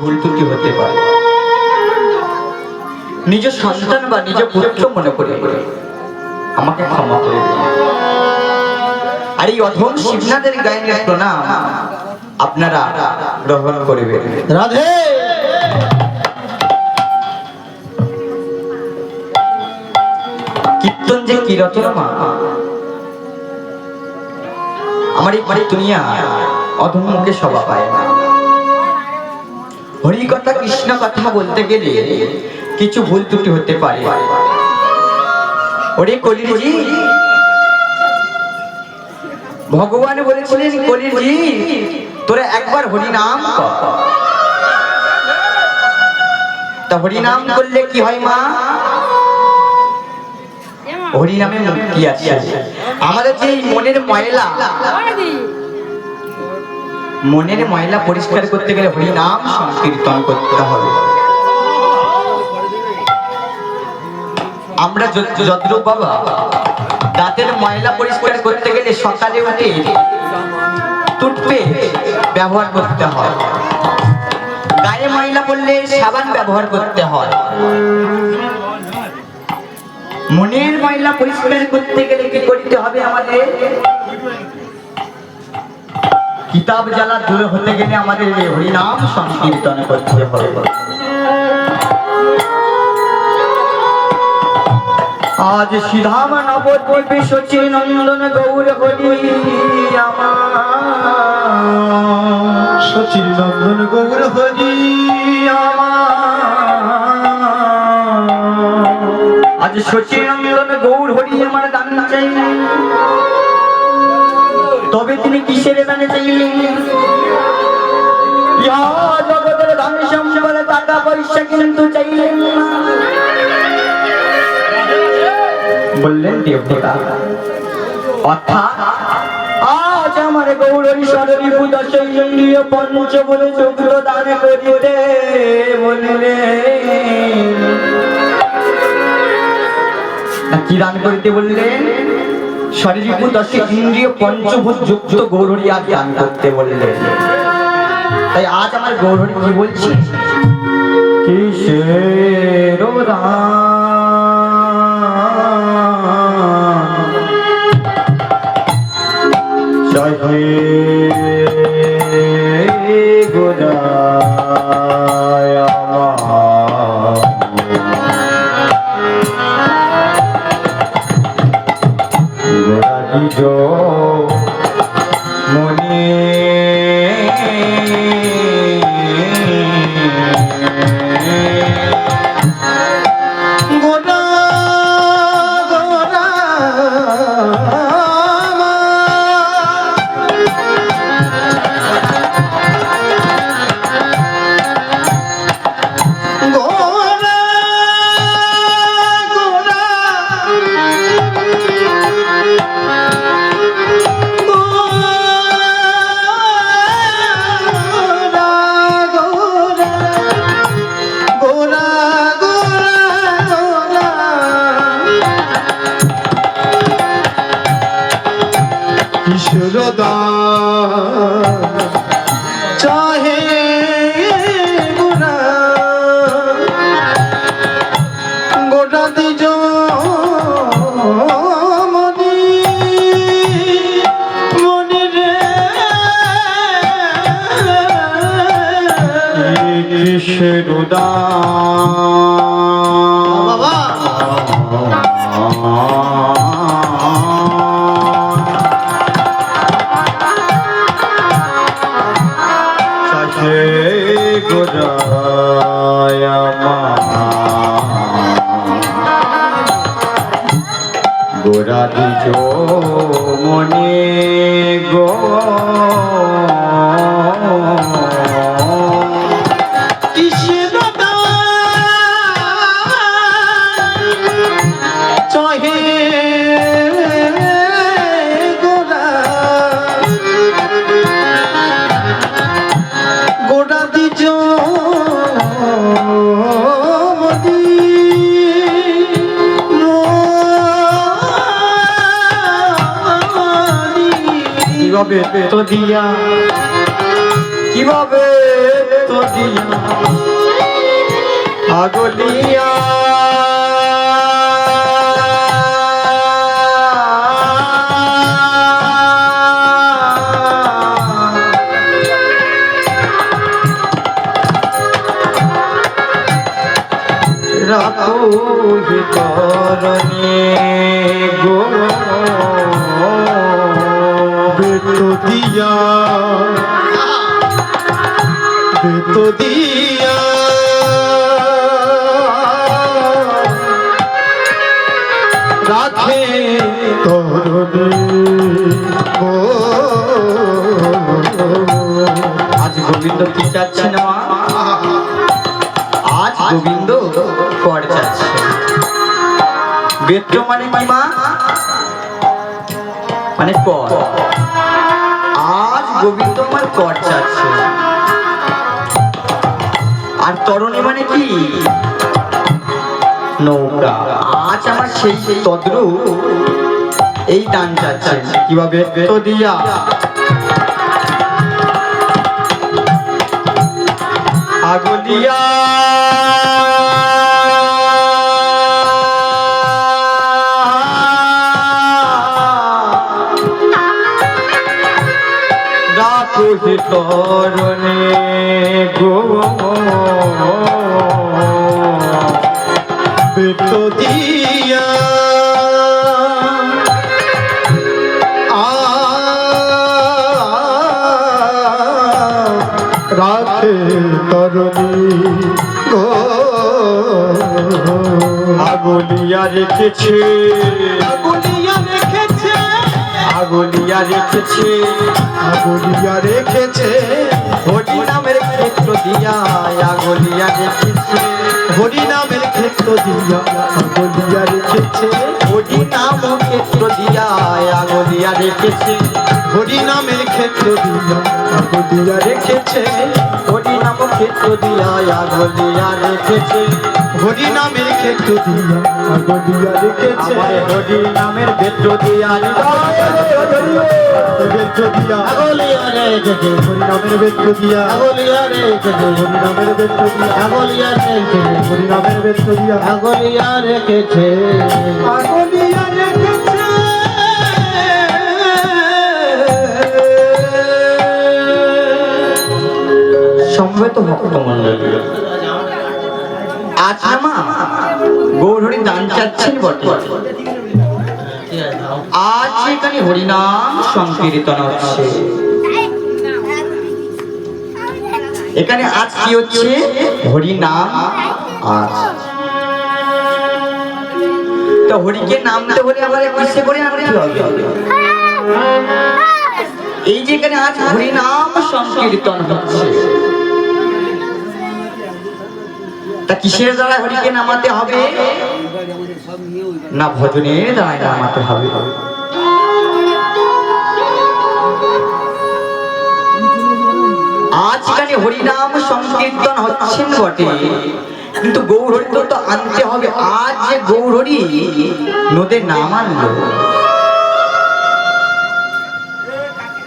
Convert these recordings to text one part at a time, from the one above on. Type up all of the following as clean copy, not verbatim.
ভুল ত্রুটি হতে পারে, নিজ সন্তান বা নিজ পুত্র মনে করে আমাকে ক্ষমা করে দিন। আর এই অধম শিবনাথের গায়নের প্রণাম আপনারা গ্রহণ করবেন। রাধে। কীর্তন যে কি রচনা মা, আমার এই দুনিয়া অধম মুখে সভা পায় না। হরি কথা কৃষ্ণ কথা বলতে গেলে কিছু ভুল ত্রুটি হতে পারে। ওরে কলিজি, ভগবান বলেছিলেন কলিজি তোরা একবার হরি নাম কর। তা হরি নাম করলে কি হয় মা? হরি নামে মুক্তি আছে। আমাদের যে মনের ময়লা পরিষ্কার করতে গেলে হরি নাম সংকীর্তন করতে হবে। আমরা যদ্রূপ বাবা দাঁতের ময়লা পরিষ্কার করতে গেলে সকালে উঠে টুথপেস্ট ব্যবহার করতে হয়, গায়ে ময়লা পড়লে সাবান ব্যবহার করতে হয়। মনের ময়লা পরিষ্কার করতে গেলে কি করতে হবে? আমাদের কিতাব জ্বালা দূর হতে গেলে আমাদের হরিনাম সংকীর্তন করতে হবে। আজ শ্রীধাম নবদ্বীপে সচির নন্দন গৌর হরি আমার, সচির নন্দন গৌর হরি আমার। আজ সচির নন্দন গৌর হরি আমার দান চাই, তবে তিনি কিসের দানে চাইলেন? ইহা জগতের দান সম্পদ টাকা পয়সা কিন্তু চাইলেন না। বললেন দেবতা, অর্থাৎ আজ আমার গৌরী সদরী পূজা ইন্দ্রিয় পঞ্চ বলে যুক্ত দান করিতে বললেন। কি দান করিতে বললেন? শরীরীপু দশে ইন্দ্রিয় পঞ্চভূত যুক্ত গৌরী আজ দান করতে বললেন। তাই আজ আমার গৌরী কি বলছি? কিসের জয় গোদায় মনে চাহে গোরা গোটা দিজ মনি মনি রে কিশোরদা বাবা গোরা দিজ মনে গো কিসের চহে গোরা গোরা দিজ কিভাবে তো দিয়া, কিভাবে তো দিয়া আগলিয়া রাখো হে করণে গো বেতো দিয়া রাখে তরণে গো আজ গোবিন্দ কি চাচ্ছে না মা? আজ গোবিন্দ কর চাচ্ছে। বেত্র মানে কি মা? মানে কর। আজ গোবিন্দ আমার কর চাচ্ছে। আর তরণী মানে কি? নৌকা। আজ আমার সেই তদ্রু এই দান চাচ্ছে। কিভাবে? তো দিয়া আগলিয়া রাখো হে তরণে গো বেতো দিয়া রাখে তরণী গো আগলিয়া রেখেছে, আগলিয়া রেখেছে, আগলিয়া রেখেছে, আগলিয়া রেখেছে হরি নামের ক্ষেত্র দিয়া আগলিয়া রেখেছে, হরি নামের ক্ষেত্র দিয়া আগলিয়া রেখেছে, হরি নাম ক্ষেত্র দিয়া আগলিয়া রেখেছে, হরি নামের ক্ষেত্র দিয়া আগলিয়া রেখেছে, হরি নাম ক্ষেত্র দিয়া আগলিয়া রেখেছে, হরি নামের ক্ষেত্র দিয়া আগলিয়া রেখেছে, আমার হরি নামের ক্ষেত্র দিয়া ক্ষেত্র দিয়া আগলিয়া রেখেছে, হরি নামের ক্ষেত্র দিয়া আগলিয়া রেখেছে, হরি নামের ক্ষেত্র দিয়া আগলিয়া রেখেছে, হরি নামের ক্ষেত্র দিয়া আগলিয়া রেখেছে, আগলিয়া রেখেছে। সমবেত ভক্তমণ্ডলী, আজ মা গৌরহরি দান চাচ্ছেন বটে। আজ এখানে হরিনাম সংকীর্তন হচ্ছে। এখানে আজ কি হচ্ছে? হরিনাম। আজ তো হরিকে নামতে হলে আমার কিসে করে আনতে হবে? এই যে এখানে আজ হরিনাম সংকীর্তন হচ্ছে, তা কিসের দ্বারা হরিকে নামাতে হবে? না ভজনের দ্বারা নামাতে হবে। আজ এখানে হরিনাম সংকীর্তন হচ্ছেন বটে, কিন্তু গৌরহরি তো আনতে হবে। আজ যে গৌরহরি নদে নাম আনলো,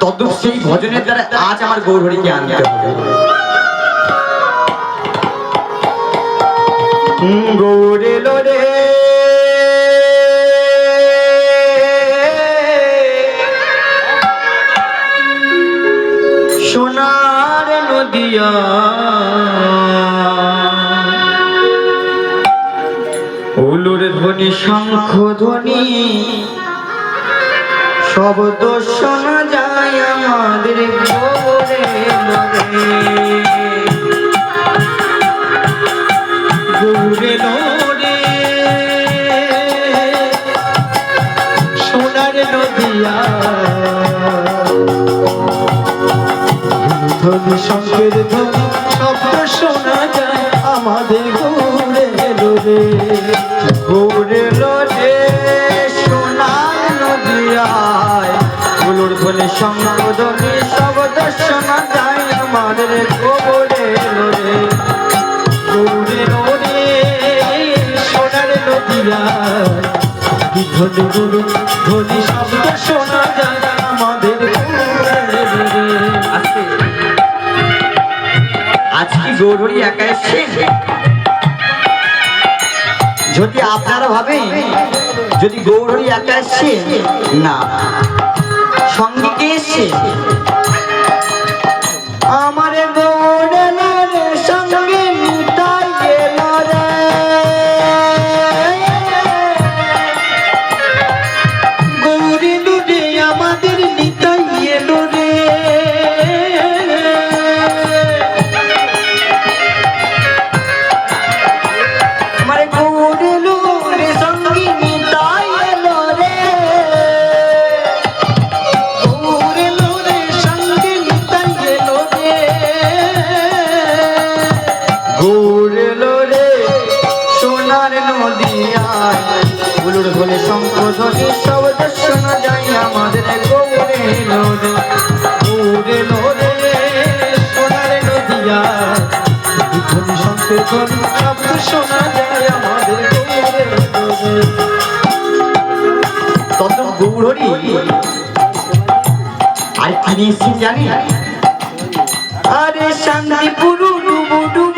তদ্রূপ সেই ভজনের দ্বারা আজ আমার গৌরহরিকে আনতে হবে। গৌরে লোরে সোনার নদিয়া, উলুর ধ্বনি শঙ্খ ধ্বনি শব্দ শোনা যায় আমাদের গৌরে লোরে, গৌরে লোরে সোনার নদিয়া, ধ্বনি শঙ্কের ধ্বনি শব্দ শোনা যায় আমাদের গৌরে লোরে, গৌরে লোরে সোনার নদিয়ায়, উলুর ধ্বনি শঙ্খ ধ্বনি শব্দ শোনা যায় আমাদের গৌরে লোরে, গৌরে লোরে সোনার নদিয়া, ধ্বনি গুরু ধ্বনি শব্দ শোনা যায় আমাদের গৌরে লোরে। আজ কি গৌরহরি একা এসছেন? যদি আপনারা ভাবেন যদি গৌরহরি একা এসছেন, না, সঙ্গে কে এসছে? আমার গৌরের সঙ্গে নিতাই এলো রে, গৌরী লুটে আমাদের নিতাই এলো রে, আমার গৌরের সঙ্গে নিতাই এলো রে, গৌরী লুটে সঙ্গে নিতাই এলো রে, গৌরেলো রে সোনার নদিয়ায়, উলুর বলে শঙ্খধ্বনি শব্দ শোনা যায় আমাদের গৌরেলো রে। গৌরী লুটে সোনার নদিয়া, ধ্বনি শঙ্খের ধ্বনি শব্দ শোনা যায় আমাদের গৌরী লুটে। তখন গৌরহরি আর কি নিয়ে এসেছেন জানি? আরে শান্তিপুর ডুবু ডুবু